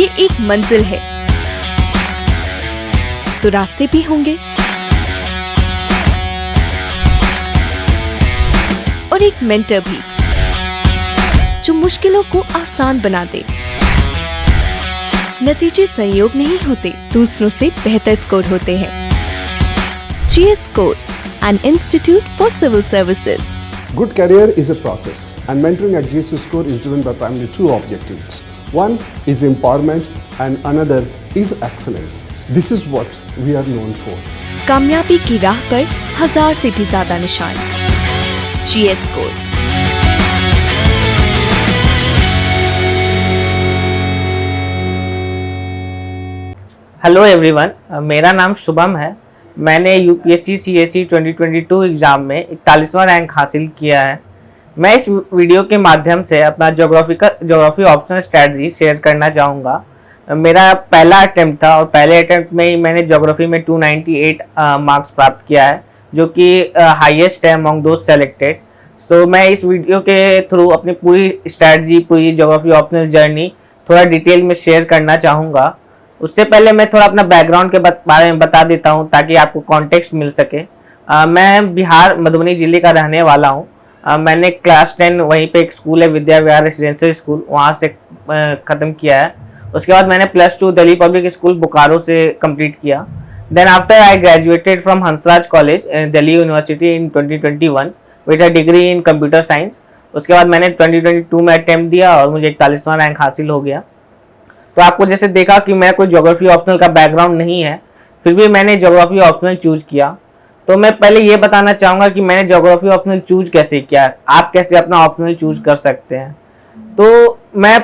ये एक मंजिल है तो रास्ते भी होंगे और एक मेंटर भी जो मुश्किलों को आसान बना दे। नतीजे संयोग नहीं होते, दूसरों से बेहतर स्कोर होते हैं। GS Score, an institute for civil services. Good career is a process, and mentoring at GS Score is driven by primarily two objectives. One is empowerment and another is excellence. This is what we are known for. कामयाबी की राह पर 1000 से भी ज्यादा निशान। GS Score। Hello everyone, मेरा नाम शुभम है। मैंने यूपीएससी सीएसई 2022 एग्ज़ाम में 41वां रैंक हासिल किया है। मैं इस वीडियो के माध्यम से अपना ज्योग्राफी ऑप्शनल स्ट्रैटेजी शेयर करना चाहूँगा। मेरा पहला अटेम्प्ट था और पहले अटेम्प्ट में ही मैंने ज्योग्राफी में 298 मार्क्स प्राप्त किया है, जो कि हाईएस्ट है अमॉन्ग दोस्त सेलेक्टेड। सो मैं इस वीडियो के थ्रू अपनी पूरी स्ट्रैटेजी, पूरी ज्योग्राफी ऑप्शनल जर्नी थोड़ा डिटेल में शेयर करना चाहूँगा। उससे पहले मैं थोड़ा अपना बैकग्राउंड के बारे में बता देता हूँ ताकि आपको कॉन्टेक्स्ट मिल सके। मैं बिहार मधुबनी ज़िले का रहने वाला हूँ। मैंने क्लास 10 वहीं पे एक स्कूल है, विद्या विहार रेसिडेंशियल स्कूल, वहाँ से ख़त्म किया है। उसके बाद मैंने +2 दिल्ली पब्लिक स्कूल बोकारो से कंप्लीट किया। Then after I graduated from Hansraj college Delhi university in 2021 with a degree in computer science. उसके बाद मैंने 2022 में अटेम्प्ट दिया और मुझे 41वां रैंक हासिल हो गया। तो आपको जैसे देखा कि मेरा कोई ज्योग्राफी ऑप्शनल का बैकग्राउंड नहीं है, फिर भी मैंने ज्योग्राफी ऑप्शनल चूज किया। तो मैं पहले ये बताना चाहूँगा कि मैंने ज्योग्राफी ऑप्शनल चूज कैसे किया, आप कैसे अपना ऑप्शनल चूज कर सकते हैं। तो मैं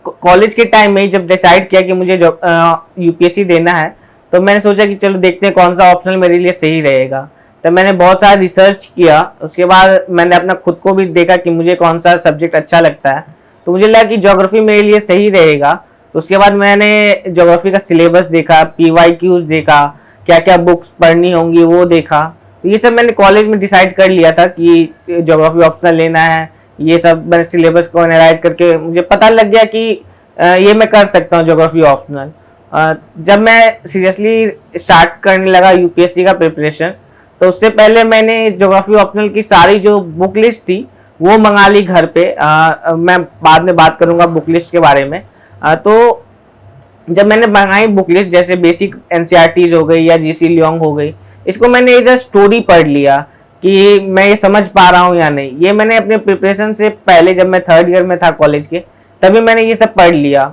कॉलेज के टाइम में जब डिसाइड किया कि मुझे यूपीएससी देना है, तो मैंने सोचा कि चलो देखते हैं कौन सा ऑप्शनल मेरे लिए सही रहेगा। तो मैंने बहुत सारा रिसर्च किया। उसके बाद मैंने अपना खुद को भी देखा कि मुझे कौन सा सब्जेक्ट अच्छा लगता है। तो मुझे लगा कि ज्योग्राफी मेरे लिए सही रहेगा। उसके बाद मैंने ज्योग्राफी का सिलेबस देखा, PYQs देखा, क्या क्या बुक्स पढ़नी होंगी वो देखा। तो ये सब मैंने कॉलेज में डिसाइड कर लिया था कि ज्योग्राफी ऑप्शनल लेना है। ये सब मैंने सिलेबस को एनालाइज करके मुझे पता लग गया कि ये मैं कर सकता हूँ ज्योग्राफी ऑप्शनल। जब मैं सीरियसली स्टार्ट करने लगा यूपीएससी का प्रिपरेशन, तो उससे पहले मैंने ज्योग्राफी ऑप्शनल की सारी जो बुक लिस्ट थी वो मंगा ली घर पे। मैं बाद में बात करूँगा बुक लिस्ट के बारे में। तो जब मैंने मंगाई बुक लिस्ट, जैसे बेसिक एनसीईआरटीज हो गई या जीसी लियोंग हो गई, इसको मैंने एज अ स्टोरी पढ़ लिया कि मैं ये समझ पा रहा हूँ या नहीं। ये मैंने अपने प्रिपरेशन से पहले, जब मैं 3rd ईयर में था कॉलेज के, तभी मैंने ये सब पढ़ लिया।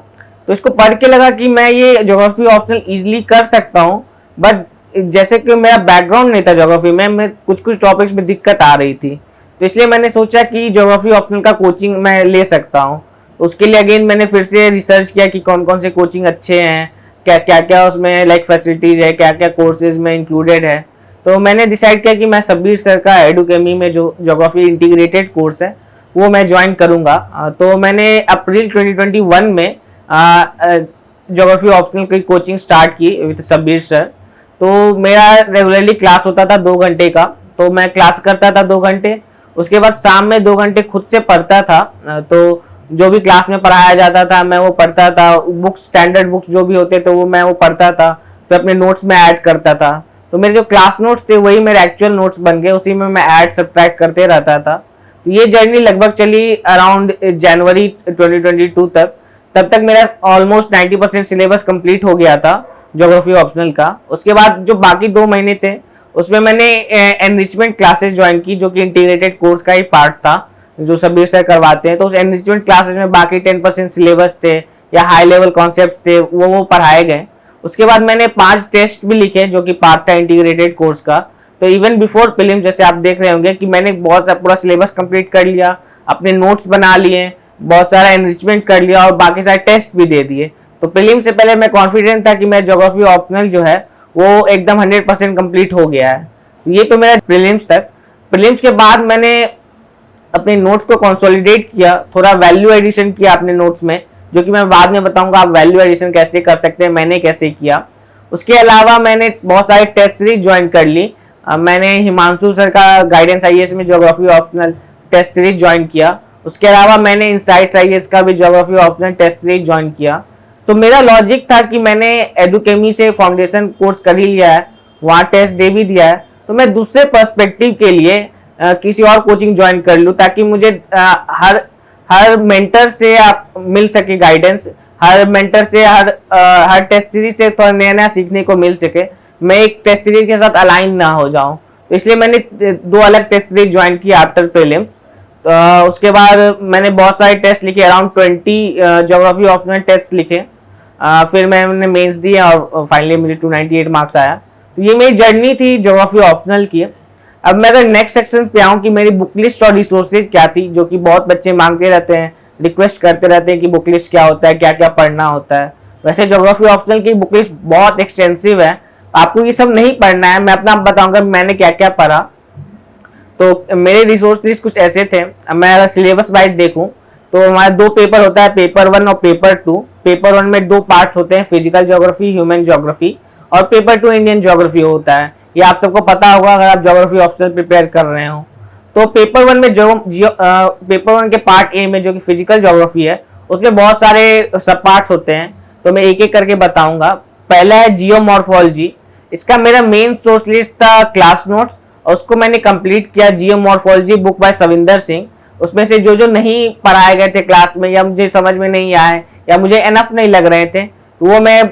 तो इसको पढ़ के लगा कि मैं ये ज्योग्राफी ऑप्शनल ईजिली कर सकता हूँ। बट जैसे कि मेरा बैकग्राउंड नहीं था ज्योग्राफी में, मैं कुछ टॉपिक्स में दिक्कत आ रही थी, तो इसलिए मैंने सोचा कि ज्योग्राफी ऑप्शनल का कोचिंग मैं ले सकता हूँ। उसके लिए अगेन मैंने फिर से रिसर्च किया कि कौन कौन से कोचिंग अच्छे हैं, क्या क्या उसमें लाइक फैसिलिटीज़ है, क्या क्या कोर्सेज में इंक्लूडेड है। तो मैंने डिसाइड किया कि मैं सब्बीर सर का एडुकेमी में जो ज्योग्राफी इंटीग्रेटेड कोर्स है वो मैं ज्वाइन करूँगा। तो मैंने अप्रैल 2021 में ज्योग्राफी ऑप्शनल की कोचिंग स्टार्ट की विद सब्बीर सर। तो मेरा रेगुलरली क्लास होता था 2 घंटे का, तो मैं क्लास करता था 2 घंटे। उसके बाद शाम में 2 घंटे खुद से पढ़ता था। तो जो भी क्लास में पढ़ाया जाता था मैं वो पढ़ता था। बुक्स, स्टैंडर्ड बुक्स जो भी होते थे वो मैं वो पढ़ता था, फिर अपने नोट्स में ऐड करता था। तो मेरे जो क्लास नोट्स थे वही मेरे एक्चुअल नोट्स बन गए, उसी में मैं ऐड सब्ट्रैक्ट करते रहता था। तो ये जर्नी लगभग चली अराउंड जनवरी 2022 तक। तब तक मेरा ऑलमोस्ट 90% सिलेबस कंप्लीट हो गया था ज्योग्राफी ऑप्शनल का। उसके बाद जो बाकी 2 महीने थे उसमें मैंने एनरिचमेंट क्लासेस ज्वाइन की, जो कि इंटीग्रेटेड कोर्स का ही पार्ट था जो सब्बीर सर करवाते हैं। तो उस एनरिचमेंट क्लासेस में बाकी 10% सिलेबस थे या हाई लेवल कॉन्सेप्ट्स थे वो पढ़ाए गए। उसके बाद मैंने 5 टेस्ट भी लिखे जो कि पार्ट था इंटीग्रेटेड कोर्स का। तो इवन बिफोर प्रीलिम, जैसे आप देख रहे होंगे कि मैंने बहुत सा पूरा सिलेबस कंप्लीट कर लिया, अपने नोट्स बना लिए, बहुत सारा एनरिचमेंट कर लिया और बाकी सारे टेस्ट भी दे दिए। तो प्रीलिम से पहले मैं कॉन्फिडेंट था कि मैं ज्योग्राफी ऑप्शनल जो है वो एकदम 100% कंप्लीट हो गया है। ये तो मेरा प्रीलिम्स तक। प्रीलिम्स के बाद मैंने अपने नोट्स को कंसोलिडेट किया, थोड़ा वैल्यू एडिशन किया अपने नोट्स में, जो कि मैं बाद में बताऊंगा आप वैल्यू एडिशन कैसे कर सकते हैं, मैंने कैसे किया। उसके अलावा मैंने बहुत सारे टेस्ट सीरीज ज्वाइन कर ली। मैंने हिमांशु सर का गाइडेंस आईएएस में geography optional test series join किया। उसके अलावा मैंने इनसाइट्स आईएएस का भी geography optional test series join किया। तो मेरा लॉजिक था कि मैंने एडुकेमी से फाउंडेशन कोर्स कर ही लिया है, वहाँ टेस्ट दे भी दिया है, तो मैं दूसरे पर्सपेक्टिव के लिए किसी और कोचिंग ज्वाइन कर लूँ, ताकि मुझे हर मेंटर से आप मिल सके गाइडेंस, हर मेंटर से हर टेस्ट सीरीज से थोड़ा नया नया सीखने को मिल सके, मैं एक टेस्ट सीरीज के साथ अलाइन ना हो जाऊं। तो इसलिए मैंने 2 अलग टेस्ट सीरीज ज्वाइन की आफ्टर प्रीलिम्स। तो उसके बाद मैंने बहुत सारे टेस्ट लिखे, अराउंड 20 ज्योग्राफी ऑप्शनल टेस्ट लिखे। फिर मैंने मेंस दिए और फाइनली मुझे 298 मार्क्स आया। तो ये मेरी जर्नी थी ज्योग्राफी ऑप्शनल की। अब मैं अगर नेक्स्ट सेक्शन पे आऊँ कि मेरी बुक लिस्ट और रिसोर्सेज क्या थी, जो कि बहुत बच्चे मांगते रहते हैं, रिक्वेस्ट करते रहते हैं कि बुक लिस्ट क्या होता है, क्या क्या पढ़ना होता है। वैसे ज्योग्राफी ऑप्शनल की बुक लिस्ट बहुत एक्सटेंसिव है, आपको ये सब नहीं पढ़ना है, मैं अपना बताऊंगा मैंने क्या क्या पढ़ा। तो मेरे रिसोर्स लिस्ट कुछ ऐसे थे। अब मैं अगर सिलेबस वाइज देखूं तो हमारा 2 पेपर होता है, पेपर 1 और पेपर 2। पेपर 1 में 2 पार्ट्स होते हैं, फिजिकल ज्योग्राफी, ह्यूमन ज्योग्राफी, और पेपर 2 इंडियन ज्योग्राफी होता है। ये आप सबको पता होगा अगर आप ज्योग्राफी ऑप्शनल प्रिपेयर कर रहे हो। तो पेपर 1 में पेपर 1 के पार्ट ए में जो कि फिजिकल ज्योग्राफी है, उसमें बहुत सारे सब पार्ट्स होते हैं, तो मैं एक एक करके बताऊंगा। पहला है जियोमॉर्फोलॉजी। इसका मेरा मेन सोर्स लिस्ट था क्लास नोट्स, और उसको मैंने कंप्लीट किया, geomorphology book by Savinder Singh. उसमें से जो जो नहीं पढ़ाए गए थे क्लास में, या मुझे समझ में नहीं आए, या मुझे एनफ नहीं लग रहे थे, तो वो मैं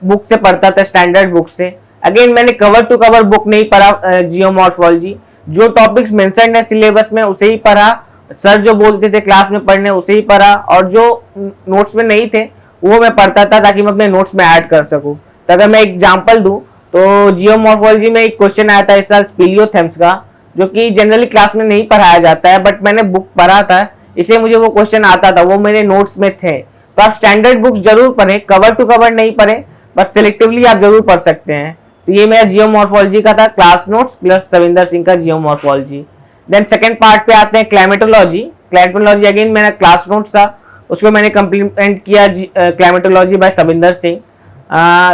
बुक से पढ़ता था, स्टैंडर्ड बुक से। अगेन मैंने कवर टू कवर बुक नहीं पढ़ा जियोमॉर्फोलॉजी, जो टॉपिक्स मेंशन है सिलेबस में उसे ही पढ़ा, सर जो बोलते थे क्लास में पढ़ने उसे ही पढ़ा, और जो नोट्स में नहीं थे वो मैं पढ़ता था ताकि मैं अपने नोट्स में ऐड कर सकूं। तो अगर मैं एग्जांपल दूं तो जियोमॉर्फोलॉजी में एक क्वेश्चन आया था इस साल स्पीलियोथेम्स का, जो कि जनरली क्लास में नहीं पढ़ाया जाता है, बट मैंने बुक पढ़ा था इसलिए मुझे वो क्वेश्चन आता था, वो मेरे नोट्स में थे। तो आप स्टैंडर्ड बुक्स जरूर पढ़ें, कवर टू कवर नहीं पढ़ें, बट सिलेक्टिवली आप जरूर पढ़ सकते हैं। तो ये मेरा जियोमॉर्फोलॉजी का था, class notes plus Savinder Singh का जियोमॉर्फोलॉजी। देन सेकंड पार्ट पे आते हैं क्लाइमेटोलॉजी। क्लाइमेटोलॉजी अगेन मेरा क्लास नोट्स था, उसको मैंने कंप्लीमेंट किया climatology by Savinder Singh.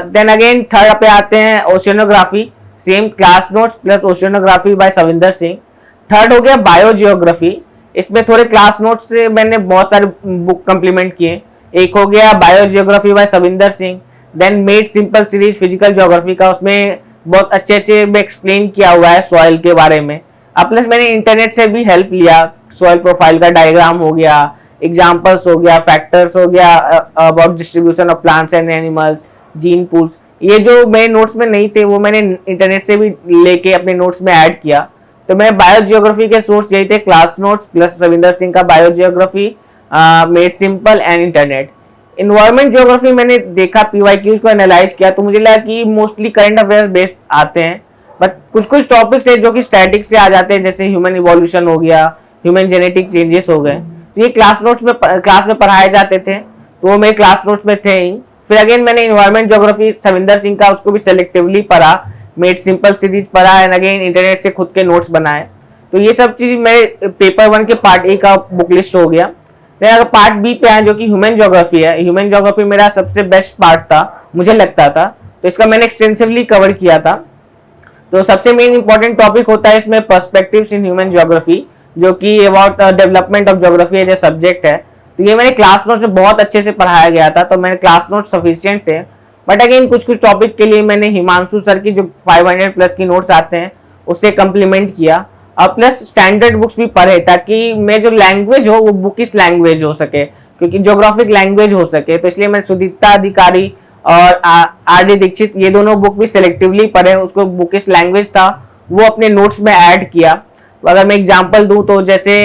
Then again third पे आते हैं oceanography, same class notes plus oceanography by Savinder Singh. Third हो गया बायोजियोग्राफी, इसमें थोड़े क्लास नोट्स से मैंने बहुत सारे बुक कंप्लीमेंट किए। एक हो गया biogeography by Savinder Singh. Then made simple series physical geography का, उसमें बहुत अच्छे अच्छे में एक्सप्लेन किया हुआ है सॉइल के बारे में। अब प्लस मैंने इंटरनेट से भी हेल्प लिया, सॉइल प्रोफाइल का डायग्राम हो गया, एग्जाम्पल्स हो गया, फैक्टर्स हो गया about distribution of plants and animals, gene pools, ये जो मेरे नोट्स में नहीं थे वो मैंने इंटरनेट से भी लेके अपने नोट्स में ऐड किया। तो मैं बायोजियोग्राफी के सोर्स यही थे, class notes plus Savinder Singh का biogeography, made simple and internet. Environment geography मैंने देखा, पीवाईक्यूज को एनालाइज किया, तो मुझे लगा कि मोस्टली करंट अफेयर्स बेस्ड आते हैं, बट कुछ कुछ टॉपिक्स है जो कि स्टैटिक से आ जाते हैं, जैसे ह्यूमन इवोल्यूशन हो गया, ह्यूमन जेनेटिक चेंजेस हो गए, तो ये क्लास में पढ़ाए जाते थे, तो वो मेरे क्लास नोट्स में थे ही। फिर अगेन मैंने इन्वायरमेंट ज्योग्राफी सविंदर सिंह का, उसको भी सेलेक्टिवली पढ़ा, मेड सिंपल सीरीज पढ़ा, एंड अगेन इंटरनेट से खुद के नोट्स बनाए। तो ये सब चीज मेरे पेपर 1 के पार्ट ए का बुक लिस्ट हो गया। फिर अगर पार्ट बी पे आए जो कि ह्यूमन ज्योग्राफी है, ह्यूमन ज्योग्राफी मेरा सबसे बेस्ट पार्ट था, मुझे लगता था, तो इसका मैंने एक्सटेंसिवली कवर किया था। तो सबसे मेन इंपॉर्टेंट टॉपिक होता है इसमें पर्सपेक्टिव्स इन ह्यूमन ज्योग्राफी, जो कि about development of geography as a subject है। तो ये मेरे क्लास नोट्स में बहुत अच्छे से पढ़ाया गया था, तो मेरे क्लास नोट्स सफिशिएंट थे। बट अगेन कुछ कुछ टॉपिक के लिए मैंने हिमांशु सर की जो 500 प्लस की नोट्स आते हैं उससे कंप्लीमेंट किया, और प्लस स्टैंडर्ड बुक्स भी पढ़े, ताकि मैं जो लैंग्वेज हो वो बुकिश लैंग्वेज हो सके, क्योंकि ज्योग्राफिक लैंग्वेज हो सके। तो इसलिए मैं सुदीप्ता अधिकारी और आर.डी. दीक्षित ये दोनों बुक भी सिलेक्टिवली पढ़े, उसको बुकिश लैंग्वेज था वो अपने नोट्स में ऐड किया। अगर मैं एग्जाम्पल दूं तो जैसे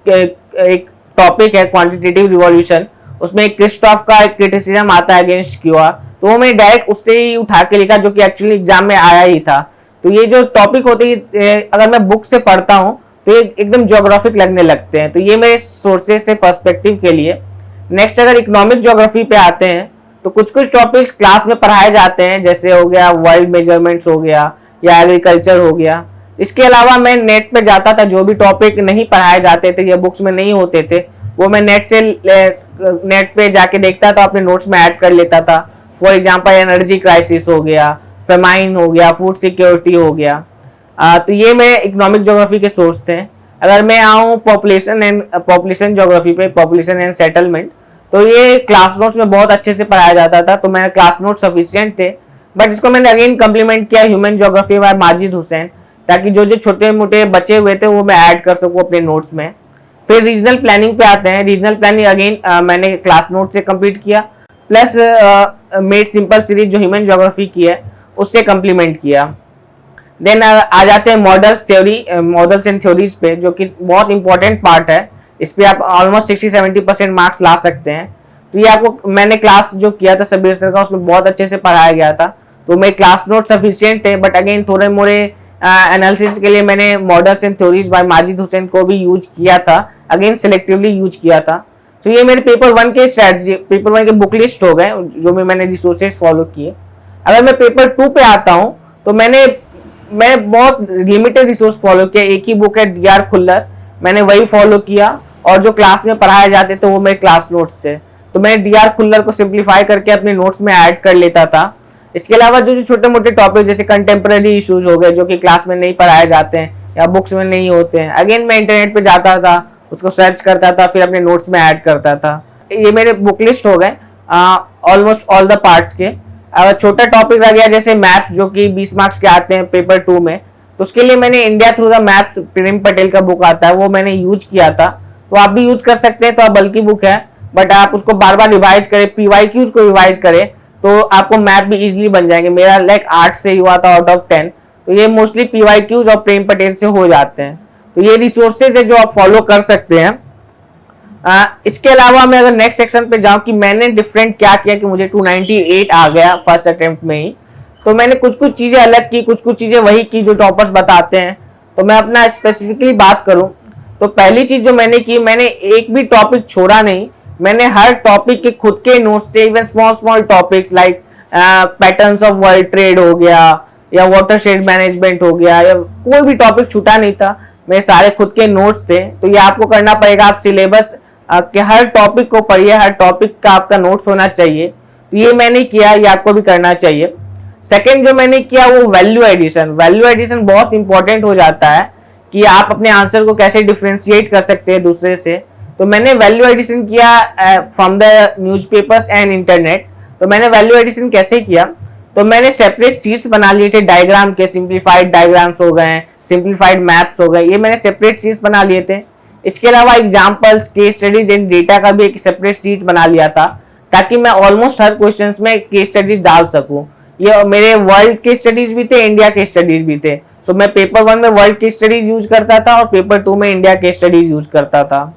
एक टॉपिक है क्वांटिटेटिव रिवॉल्यूशन, उसमें क्रिस्टॉफ का एक क्रिटिसिज्म आता है अगेंस्ट क्यूआर, तो वो मैं डायरेक्ट उससे ही उठा के लिखा, जो कि एक्चुअली एग्जाम में आया ही था। तो ये जो टॉपिक होते हैं अगर मैं बुक से पढ़ता हूँ तो ये एकदम ज्योग्राफिक लगने लगते हैं। तो ये मेरे सोर्सेज थे पर्सपेक्टिव के लिए। नेक्स्ट अगर इकोनॉमिक ज्योग्राफी पे आते हैं तो कुछ कुछ टॉपिक्स क्लास में पढ़ाए जाते हैं, जैसे हो गया वर्ल्ड मेजरमेंट्स हो गया या एग्रीकल्चर हो गया। इसके अलावा मैं नेट पे जाता था, जो भी टॉपिक नहीं पढ़ाए जाते थे या बुक्स में नहीं होते थे वो मैं नेट पे जाके देखता था, अपने नोट्स में ऐड कर लेता था। फॉर एग्जांपल एनर्जी क्राइसिस हो गया, फेमाइन हो गया, फूड सिक्योरिटी हो गया। तो ये मेरे इकोनॉमिक ज्योग्राफी के सोर्स थे। अगर मैं आऊँ पॉपुलेशन ज्योग्राफी पे, पॉपुलेशन एंड सेटलमेंट, तो ये क्लास नोट्स में बहुत अच्छे से पढ़ाया जाता था, तो मेरे क्लास नोट सफिशिएंट थे। बट इसको मैंने अगेन कम्प्लीमेंट किया human geography bye Majid Hussain, ताकि जो जो छोटे मोटे बचे हुए थे वो मैं ऐड कर सकूँ अपने नोट्स में। फिर रीजनल प्लानिंग पे आते हैं। रीजनल प्लानिंग अगेन मैंने क्लास नोट से कंप्लीट किया, प्लस मेड सिंपल सीरीज जो ह्यूमन ज्योग्राफी की है उससे कंप्लीमेंट किया। देन आ जाते हैं models theory, models and theories पे, जो कि बहुत इंपॉर्टेंट पार्ट है। इस पे आप ऑलमोस्ट 60-70% मार्क्स ला सकते हैं। तो ये आपको मैंने क्लास जो किया था सबीर सर का, उसमें बहुत अच्छे से पढ़ाया गया था, तो मेरे क्लास नोट सफिशिएंट थे। बट अगेन थोड़े मोड़े एनालिसिस के लिए मैंने models and theories by Majid Hussain को भी यूज किया था, अगेन सिलेक्टिवली यूज किया था। तो ये मेरे पेपर 1 के स्ट्रेटजी, पेपर 1 के बुक लिस्ट हो गए जो भी मैंने रिसोर्सेज फॉलो किए। अगर मैं पेपर 2 पे आता हूँ तो मैं बहुत लिमिटेड रिसोर्स फॉलो किया। एक ही बुक है DR खुल्लर, मैंने वही फॉलो किया, और जो क्लास में पढ़ाए जाते थे वो मेरे क्लास नोट्स थे। तो मैं DR खुल्लर को सिंप्लीफाई करके अपने नोट्स में ऐड कर लेता था। इसके अलावा जो जो छोटे मोटे टॉपिक जैसे कंटेम्प्रेरी इश्यूज हो गए जो कि क्लास में नहीं पढ़ाए जाते हैं या बुक्स में नहीं होते हैं, अगेन मैं इंटरनेट पे जाता था, उसको सर्च करता था, फिर अपने नोट्स में ऐड करता था। ये मेरे बुक लिस्ट हो गए ऑलमोस्ट ऑल द पार्ट्स के। अगर छोटा टॉपिक रह गया जैसे मैप्स, जो कि 20 मार्क्स के आते हैं पेपर 2 में, तो उसके लिए मैंने इंडिया थ्रू द मैप्स, प्रेम पटेल का बुक आता है, वो मैंने यूज किया था। तो आप भी यूज कर सकते हैं। तो आप बल्कि बुक है, बट आप उसको बार बार रिवाइज करें, PYQs को रिवाइज करें, तो आपको मैप भी इजीली बन जाएंगे। मेरा लाइक 8 से हुआ था आउट ऑफ 10, तो ये मोस्टली PYQs और प्रेम पटेल से हो जाते हैं। तो ये रिसोर्सेज है जो आप फॉलो कर सकते हैं। इसके अलावा मैं अगर नेक्स्ट सेक्शन पे जाऊं कि मैंने डिफरेंट क्या किया कि मुझे 298 आ गया फर्स्ट अटेम्प्ट में ही, तो मैंने कुछ कुछ चीजें अलग की, कुछ कुछ चीजें वही की जो टॉपर्स बताते हैं। तो मैं अपना स्पेसिफिकली बात करूं तो पहली चीज जो मैंने की, मैंने एक भी टॉपिक छोड़ा नहीं। मैंने हर टॉपिक के खुद के नोट्स थे, even small topics like patterns of world trade हो गया या वाटरशेड मैनेजमेंट हो गया, या कोई भी टॉपिक छूटा नहीं था। मेरे सारे खुद के नोट्स थे। तो ये आपको करना पड़ेगा, आप सिलेबस के हर टॉपिक को पढ़िए, हर टॉपिक का आपका नोट्स होना चाहिए। तो ये मैंने किया, ये आपको भी करना चाहिए। सेकेंड जो मैंने किया वो वैल्यू एडिशन। वैल्यू एडिशन बहुत इंपॉर्टेंट हो जाता है कि आप अपने आंसर को कैसे डिफरेंशिएट कर सकते हैं दूसरे से। तो मैंने वैल्यू एडिशन किया from the newspapers and internet. तो मैंने वैल्यू एडिशन कैसे किया, तो मैंने सेपरेट शीट्स बना लिए थे डायग्राम के, सिंप्लीफाइड डायग्राम्स हो गए, सिंप्लीफाइड मैप्स हो गए, ये मैंने सेपरेट शीट्स बना लिए थे। इसके अलावा examples, case studies and data का भी एक सेपरेट शीट बना लिया था, ताकि मैं ऑलमोस्ट हर क्वेश्चन में केस स्टडीज डाल सकूं। ये मेरे वर्ल्ड के स्टडीज भी थे, इंडिया के स्टडीज भी थे। सो मैं पेपर 1 में वर्ल्ड के स्टडीज यूज करता था और पेपर 2 में इंडिया के स्टडीज यूज करता था।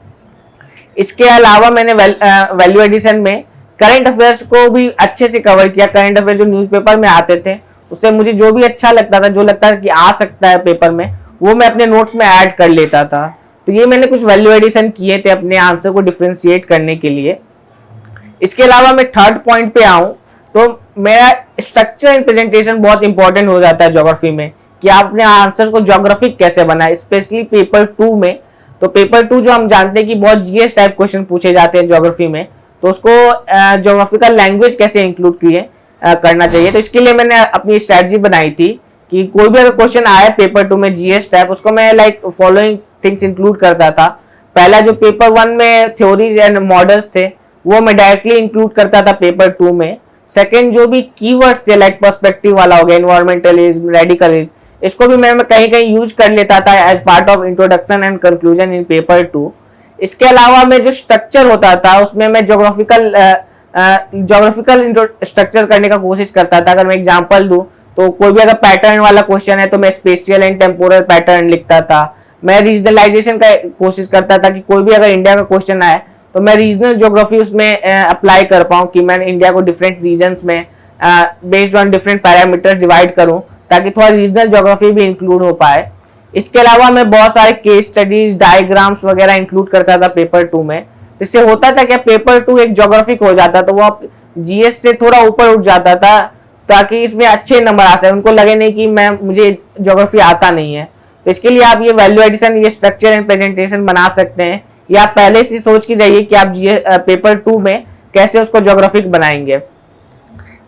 इसके अलावा मैंने वैल्यू एडिशन में करंट अफेयर्स को भी अच्छे से कवर किया। करंट अफेयर जो न्यूज़पेपर में आते थे, उससे मुझे जो भी अच्छा लगता था, जो लगता था कि आ सकता है पेपर में, वो मैं अपने नोट्स में ऐड कर लेता था। तो ये मैंने कुछ वैल्यू एडिशन किए थे अपने आंसर को डिफरेंशिएट करने के लिए। इसके अलावा मैं थर्ड पॉइंट पे आऊं तो मेरा स्ट्रक्चर एंड प्रेजेंटेशन बहुत इंपॉर्टेंट हो जाता है ज्योग्राफी में, कि आप अपने आंसर को ज्योग्राफिक कैसे बनाए, स्पेशली पेपर 2 में। तो पेपर 2 जो हम जानते हैं कि बहुत जीएस टाइप क्वेश्चन पूछे जाते हैं ज्योग्राफी में, तो उसको ज्योग्राफिकल लैंग्वेज कैसे इंक्लूड करना चाहिए। तो इसके लिए मैंने अपनी स्ट्रेटजी बनाई थी कि कोई भी अगर क्वेश्चन आए पेपर 2 में जीएस टाइप, उसको मैं लाइक फॉलोइंग थिंग्स इंक्लूड करता था। पहला जो पेपर 1 में थ्योरीज एंड मॉडल्स थे, वो मैं डायरेक्टली इंक्लूड करता था पेपर 2 में। सेकंड जो भी कीवर्ड्स थे लाइक पर्सपेक्टिव वाला हो गया, एनवायरमेंटलिज्म, रेडिकलिज्म, इसको भी मैं कहीं कहीं यूज कर लेता था as part of introduction and conclusion in paper 2। इसके अलावा मैं जो स्ट्रक्चर होता था उसमें मैं ज्योग्राफिकल स्ट्रक्चर करने का कोशिश करता था। अगर मैं एग्जांपल दूं तो कोई भी अगर पैटर्न वाला क्वेश्चन है तो मैं स्पेशियल एंड टेम्पोरल पैटर्न लिखता था। मैं रीजनलाइजेशन का कोशिश करता था कि कोई भी अगर इंडिया का क्वेश्चन आए तो मैं रीजनल ज्योग्राफी उसमें अप्लाई कर पाऊँ, कि मैं इंडिया को डिफरेंट रीजन्स में based on different parameter divide करूँ, ताकि थोड़ा रीजनल ज्योग्राफी भी इंक्लूड हो पाए। इसके अलावा मैं बहुत सारे केस स्टडीज, डायग्राम्स वगैरह इंक्लूड करता था पेपर 2 में। इससे होता था कि पेपर 2 एक ज्योग्राफिक हो जाता, तो वो जीएस से थोड़ा ऊपर उठ जाता था, ताकि इसमें अच्छे नंबर आ सके, उनको लगे नहीं कि मुझे ज्योग्राफी आता नहीं है। तो इसके लिए आप ये वैल्यू एडिशन, ये स्ट्रक्चर एंड प्रेजेंटेशन बना सकते हैं, या आप पहले से सोच के जाइए कि आप पेपर 2 में कैसे उसको ज्योग्राफिक बनाएंगे।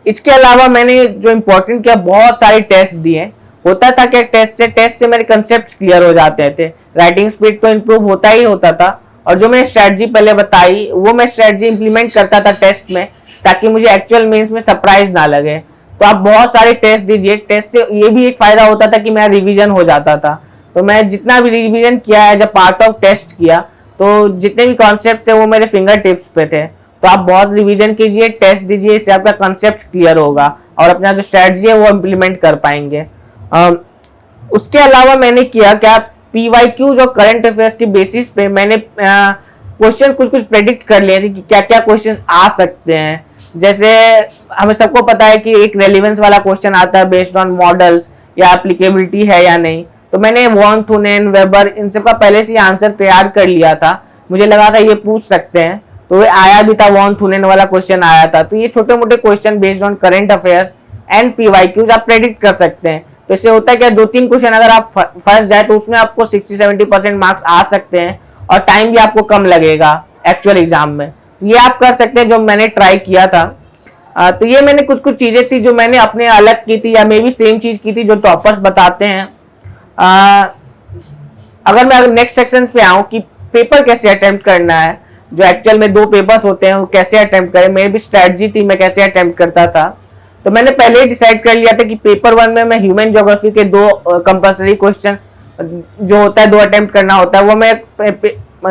इसके अलावा मैंने जो इंपॉर्टेंट किया, बहुत सारे टेस्ट दिए। होता था कि टेस्ट से मेरे कंसेप्ट क्लियर हो जाते थे, राइटिंग स्पीड तो इंप्रूव होता ही होता था, और जो मैंने स्ट्रेटजी पहले बताई वो मैं स्ट्रेटजी इंप्लीमेंट करता था टेस्ट में, ताकि मुझे एक्चुअल मेंस में सरप्राइज ना लगे। तो आप बहुत सारे टेस्ट दीजिए, टेस्ट से ये भी एक फायदा होता था कि मेरा रिवीजन हो जाता था। तो मैं जितना भी रिवीजन किया है, जब पार्ट ऑफ टेस्ट किया तो जितने भी कॉन्सेप्ट थे वो मेरे फिंगर टिप्स पे थे। तो आप बहुत रिवीजन कीजिए, टेस्ट दीजिए, इससे आपका कॉन्सेप्ट क्लियर होगा और अपना जो स्ट्रेटजी है वो इम्प्लीमेंट कर पाएंगे। उसके अलावा मैंने किया क्या, PYQ जो करंट अफेयर्स के बेसिस पे मैंने क्वेश्चन कुछ प्रेडिक्ट कर लिए थे कि क्या क्या क्वेश्चन आ सकते हैं। जैसे हमें सबको पता है कि एक रेलिवेंस वाला क्वेश्चन आता है बेस्ड ऑन मॉडल्स या एप्लीकेबिलिटी है या नहीं। तो मैंने वॉन, थुनेन, वेबर इन सब का पहले से आंसर तैयार कर लिया था। मुझे लगा था ये पूछ सकते हैं, तो ये आया भी था, वॉन थुनेन वाला क्वेश्चन आया था। तो ये छोटे मोटे question based on current affairs and PYQs आप प्रेडिक्ट कर सकते हैं। तो इससे होता है क्या, 2-3 क्वेश्चन अगर आप फंस जाए तो उसमें आपको 60-70% मार्क्स आ सकते हैं और टाइम भी आपको कम लगेगा एक्चुअल एग्जाम में। तो ये आप कर सकते हैं, जो मैंने ट्राई किया था। तो ये मैंने कुछ चीजें थी जो मैंने अपने अलग की थी या मे भी सेम चीज की थी जो टॉपर्स बताते हैं। अगर मैं नेक्स्ट सेक्शन पे आऊं कि पेपर कैसे अटेम्प्ट करना है, जो एक्चुअल में 2 पेपर्स होते हैं वो कैसे अटेम्प्ट करें, मेरी भी स्ट्रेटजी थी मैं कैसे अटेम्प्ट करता था। तो मैंने पहले ही डिसाइड कर लिया था कि पेपर 1 में मैं ह्यूमन ज्योग्राफी के 2 कंपलसरी क्वेश्चन जो होता है 2 अटेम्प्ट करना होता है, वो मैं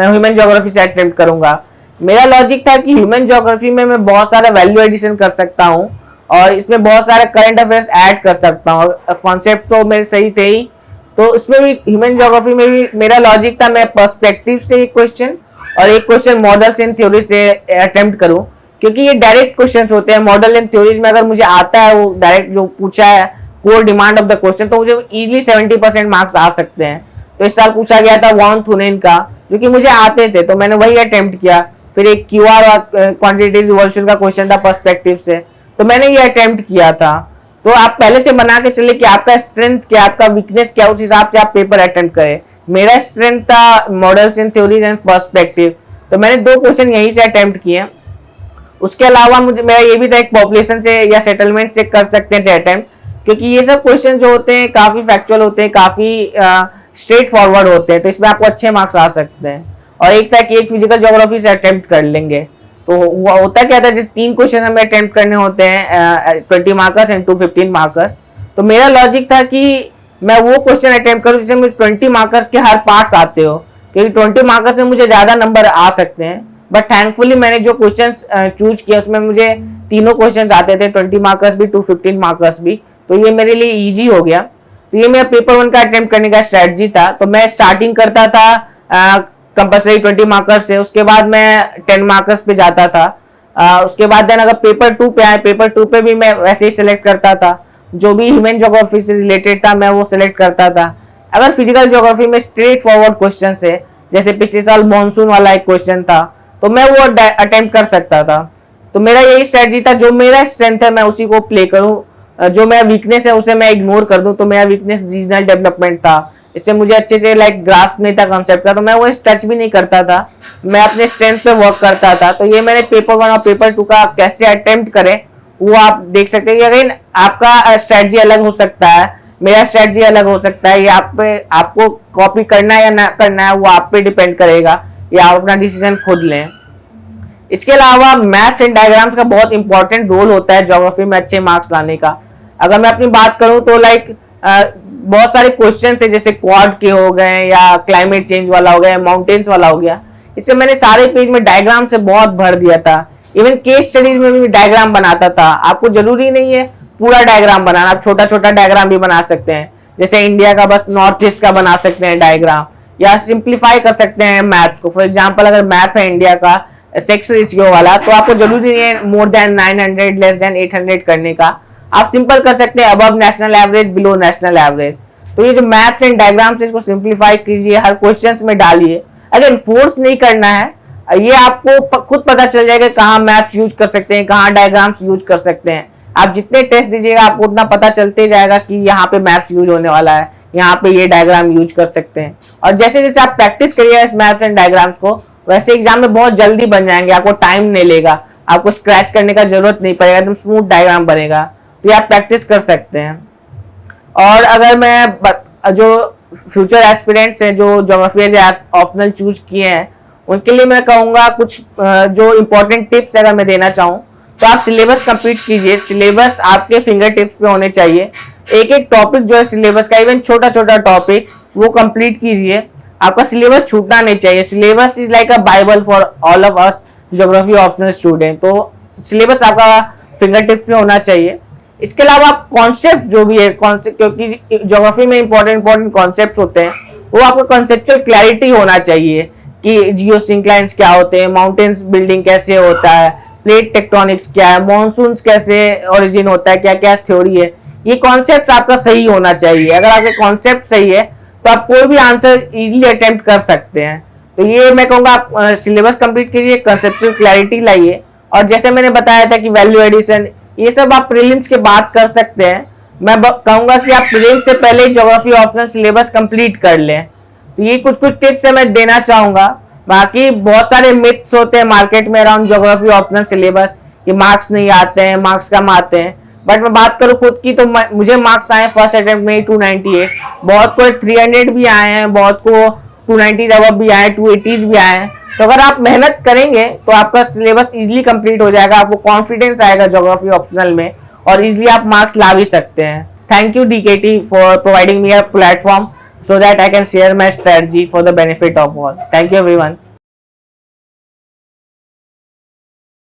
ह्यूमन ज्योग्राफी से अटेम्प्ट करूंगा। मेरा लॉजिक था कि ह्यूमन ज्योग्राफी में मैं बहुत सारा वैल्यू एडिशन कर सकता हूँ और इसमें बहुत सारे करंट अफेयर्स ऐड कर सकता हूँ। कॉन्सेप्ट तो मेरे सही थे ही, तो इसमें भी ह्यूमन ज्योग्राफी में भी मेरा लॉजिक था मैं पर्सपेक्टिव से एक क्वेश्चन और एक क्वेश्चन मॉडल्स एंड थ्योरी से अटेम्प्ट करूं, क्योंकि ये डायरेक्ट क्वेश्चंस होते हैं। मॉडल एंड थ्योरीज में अगर मुझे आता है वो डायरेक्ट जो पूछा है core demand of the question, तो मुझे इजीली 70% मार्क्स आ सकते हैं। तो इस साल पूछा गया था वॉन थुनेन का, जो कि मुझे आते थे, तो मैंने वही अटेम्प्ट किया। फिर एक QR और क्वांटिटेटिव रिवोल्यूशन का क्वेश्चन था पर्सपेक्टिव से, तो मैंने ये अटेम्प्ट किया था। तो आप पहले से बना के चले कि आपका स्ट्रेंथ क्या, आपका वीकनेस क्या, उस हिसाब से आप पेपर अटेम्प्ट करें। मेरा स्ट्रेंथ था models in theories and perspective, तो मैंने 2 क्वेश्चन यहीं से अटेम्प्ट किए। उसके अलावा मुझे मेरा ये भी था एक पॉपुलेशन से या सेटलमेंट से कर सकते थे अटेम्प्ट, क्योंकि ये सब क्वेश्चन जो होते हैं काफी फैक्चुअल होते हैं, काफी स्ट्रेट फॉरवर्ड होते हैं, तो इसमें आपको अच्छे मार्क्स आ सकते हैं। और एक था कि एक फिजिकल ज्योग्राफी से अटेम्प्ट कर लेंगे। तो होता क्या था, जैसे 3 क्वेश्चन हमें अटेम्प्ट करने होते हैं 20 मार्कर्स एंड 2 15 मार्कर्स। तो मेरा लॉजिक था कि मैं वो क्वेश्चन अटेम्प्ट करूं जिसमें 20 मार्कर्स के हर पार्ट्स आते हो, क्योंकि 20 मार्कर्स में मुझे ज्यादा नंबर आ सकते हैं। बट थैंकफुली मैंने जो क्वेश्चंस चूज किया उसमें मुझे तीनों क्वेश्चंस आते थे, 20 मार्कर्स भी 2 15 मार्कर्स भी, तो ये मेरे लिए इजी हो गया। तो ये मेरा पेपर 1 का अटेम्प्ट करने का स्ट्रेटजी था। तो मैं स्टार्टिंग करता था कंपलसरी 20 मार्कर्स से, उसके बाद मैं 10 मार्कर्स पे जाता था। उसके बाद देन अगर पेपर 2 पे आए, पेपर 2 पे भी मैं वैसे ही सिलेक्ट करता था, जो भी ह्यूमन ज्योग्राफी से रिलेटेड था मैं वो सिलेक्ट करता था। अगर फिजिकल ज्योग्राफी में स्ट्रेट फॉरवर्ड क्वेश्चन है, जैसे पिछले साल मॉनसून वाला एक क्वेश्चन था, तो मैं वो अटेम्प्ट कर सकता था। तो मेरा यही स्ट्रेटजी था, जो मेरा स्ट्रेंथ है मैं उसी को प्ले करूं, जो मेरा वीकनेस है उसे मैं इग्नोर कर दूं। तो मेरा वीकनेस रीजनल डेवलपमेंट था, इससे मुझे अच्छे से ग्रास्प नहीं था कॉन्सेप्ट का, तो मैं वो टच भी नहीं करता था, मैं अपने स्ट्रेंथ पे वर्क करता था। तो ये मैंने पेपर 1 और पेपर 2 का कैसे अटेम्प्ट करें वो आप देख सकते हैं। कि अगर आपका स्ट्रेटजी अलग हो सकता है, मेरा स्ट्रेटजी अलग हो सकता है, ये आपको कॉपी करना है या ना करना है वो आप पे डिपेंड करेगा, या आप अपना डिसीजन खुद लें। इसके अलावा मैथ्स एंड डायग्राम्स का बहुत इंपॉर्टेंट रोल होता है ज्योग्राफी में अच्छे मार्क्स लाने का। अगर मैं अपनी बात करूं तो बहुत सारे क्वेश्चन थे, जैसे क्वाड के हो गए या क्लाइमेट चेंज वाला हो गया, माउंटेन्स वाला हो गया, इससे मैंने सारे पेज में डायग्राम से बहुत भर दिया था। इवन केस स्टडीज में भी डायग्राम बनाता था। आपको जरूरी नहीं है पूरा डायग्राम बनाना, आप छोटा छोटा डायग्राम भी बना सकते हैं, जैसे इंडिया का बस नॉर्थ ईस्ट का बना सकते हैं डायग्राम, या सिंप्लीफाई कर सकते हैं मैप्स को। फॉर एग्जाम्पल अगर मैप है इंडिया का सेक्स रेशियो वाला, तो आपको जरूरी नहीं है मोर देन 900 लेस देन 800 करने का, आप सिंपल कर सकते हैं above national average, below national average. तो ये जो मैप्स एंड डायग्राम्स है इसको सिंप्लीफाई कीजिए, हर क्वेश्चंस में डालिए। अगर फोर्स नहीं करना है, ये आपको खुद पता चल जाएगा कहाँ मैप्स यूज कर सकते हैं, कहाँ डायग्राम्स यूज कर सकते हैं। आप जितने टेस्ट दीजिएगा आपको उतना पता चलते जाएगा कि यहाँ पे मैप्स यूज होने वाला है, यहाँ पे ये डायग्राम यूज कर सकते हैं। और जैसे जैसे आप प्रैक्टिस करिएगा इस मैप्स एंड डायग्राम्स को, वैसे एग्जाम में बहुत जल्दी बन जाएंगे, आपको टाइम नहीं लेगा, आपको स्क्रैच करने का जरूरत नहीं पड़ेगा, एकदम स्मूथ डायग्राम बनेगा। तो ये आप प्रैक्टिस कर सकते हैं। और अगर मैं जो फ्यूचर एस्पिरेंट्स हैं जो ज्योग्राफी एज ऑप्शनल चूज किए हैं उनके लिए मैं कहूँगा कुछ जो इम्पोर्टेंट टिप्स अगर मैं देना चाहूँ तो आप सिलेबस कंप्लीट कीजिए। सिलेबस आपके फिंगर टिप्स पे होने चाहिए। एक एक टॉपिक जो है सिलेबस का, इवन छोटा छोटा टॉपिक, वो कंप्लीट कीजिए। आपका सिलेबस छूटना नहीं चाहिए। Syllabus is like a Bible for all of us geography optional student. तो सिलेबस आपका फिंगर टिप्स पे होना चाहिए। इसके अलावा आप कॉन्सेप्ट जो भी है, कॉन्सेप्ट, क्योंकि ज्योग्राफी में इंपॉर्टेंट कॉन्सेप्ट होते हैं, वो आपको कॉन्सेप्चुअल क्लैरिटी होना चाहिए कि जियोसिंक्लाइंस क्या होते हैं, माउंटेन्स बिल्डिंग कैसे होता है, प्लेट टेक्टोनिक्स क्या है, मॉनसून्स कैसे ओरिजिन होता है, क्या क्या थ्योरी है। ये कॉन्सेप्ट आपका सही होना चाहिए। अगर आपके कॉन्सेप्ट सही है तो आप कोई भी आंसर इजीली अटेम्प्ट कर सकते हैं। तो ये मैं कहूँगा आप सिलेबस कंप्लीट कीजिए, कंसेप्चुअल क्लैरिटी लाइए, और जैसे मैंने बताया था कि वैल्यू एडिशन, ये सब आप प्रीलिम्स के बाद कर सकते हैं। मैं कहूँगा कि आप प्रीलिम्स से पहले ज्योग्राफी ऑप्शनल सिलेबस कंप्लीट कर लें। तो ये कुछ टिप्स है मैं देना चाहूँगा। बाकी बहुत सारे मिथ्स होते हैं मार्केट में अराउंड ज्योग्राफी ऑप्शनल सिलेबस कि मार्क्स नहीं आते हैं, मार्क्स कम आते हैं। बट मैं बात करूँ खुद की तो मुझे मार्क्स आए फर्स्ट अटेम्प्ट में 298, बहुत को 300 भी आए हैं, बहुत को 290 अब भी आए, 280 भी आए हैं। तो अगर आप मेहनत करेंगे तो आपका सिलेबस इजीली कंप्लीट हो जाएगा, आपको कॉन्फिडेंस आएगा ज्योग्राफी ऑप्शनल में, और इजीली आप मार्क्स ला भी सकते हैं। Thank you DKT for providing me a platform so that I can share my strategy for the benefit of all. Thank you everyone.